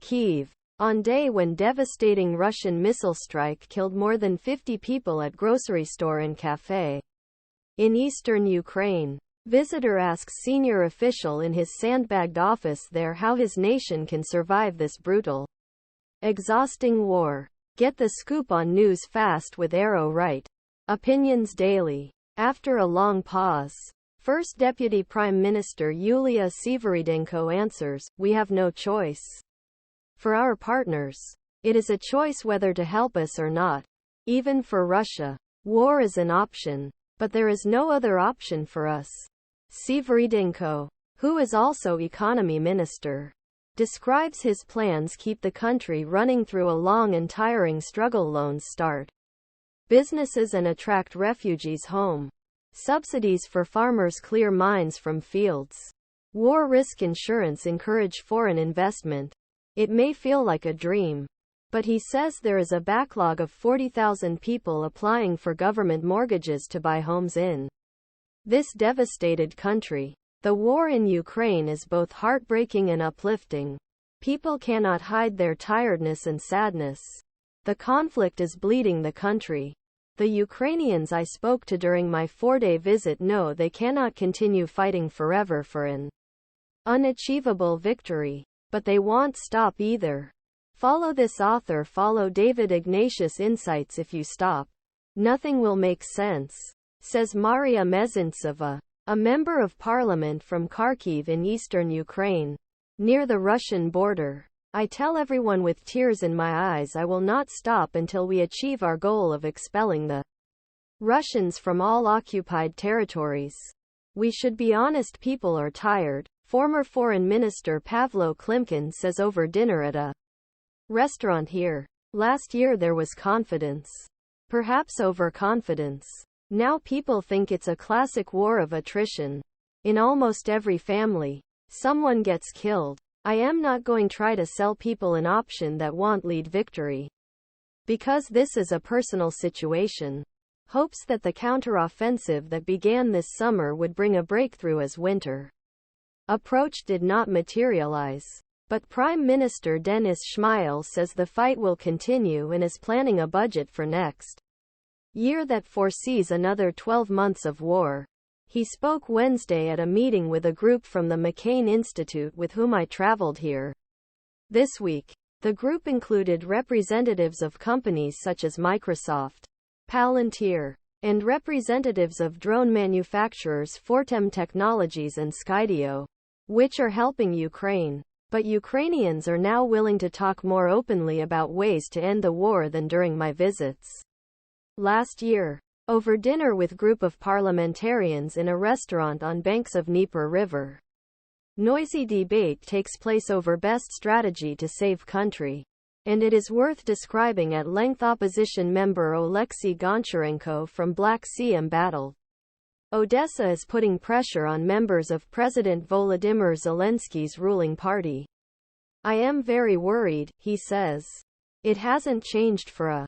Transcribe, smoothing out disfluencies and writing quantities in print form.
Kyiv. On day when devastating Russian missile strike killed more than 50 people at grocery store and cafe. In eastern Ukraine. Visitor asks senior official in his sandbagged office there how his nation can survive this brutal, exhausting war. Get the scoop on news fast with ArrowRight. Opinions Daily. After a long pause, First Deputy Prime Minister Yulia Svyrydenko answers, "We have no choice. For our partners, it is a choice whether to help us or not. Even for Russia, war is an option, but there is no other option for us." Svyrydenko, who is also economy minister, describes his plans keep the country running through a long and tiring struggle. Loans start businesses and attract refugees home. Subsidies for farmers clear mines from fields. War risk insurance encourage foreign investment. It may feel like a dream, but he says there is a backlog of 40,000 people applying for government mortgages to buy homes in this devastated country. The war in Ukraine is both heartbreaking and uplifting. People cannot hide their tiredness and sadness. The conflict is bleeding the country. The Ukrainians I spoke to during my 4-day visit know they cannot continue fighting forever for an unachievable victory. But they won't stop either. Follow this author. Follow David Ignatius insights. If you stop, nothing will make sense, says Mariia Mezentseva, a member of parliament from Kharkiv in eastern Ukraine, near the Russian border. "I tell everyone with tears in my eyes I will not stop until we achieve our goal of expelling the Russians from all occupied territories. We should be honest, people are tired," former Foreign Minister Pavlo Klimkin says over dinner at a restaurant here. "Last year there was confidence. Perhaps overconfidence. Now people think it's a classic war of attrition. In almost every family, someone gets killed. I am not going to try to sell people an option that won't lead victory. Because this is a personal situation. Hopes that the counteroffensive that began this summer would bring a breakthrough as winter approach did not materialize. But Prime Minister Denys Shmyhal says the fight will continue and is planning a budget for next year that foresees another 12 months of war. He spoke Wednesday at a meeting with a group from the McCain Institute with whom I traveled here this week. The group included representatives of companies such as Microsoft, Palantir, and representatives of drone manufacturers Fortem Technologies and Skydio, which are helping Ukraine. But Ukrainians are now willing to talk more openly about ways to end the war than during my visits last year. Over dinner with group of parliamentarians in a restaurant on banks of Dnieper River. Noisy debate takes place over best strategy to save country. And it is worth describing at length. Opposition member Oleksiy Goncharenko from Black Sea embattled. Odessa is putting pressure on members of President Volodymyr Zelensky's ruling party. "I am very worried," he says. "It hasn't changed for a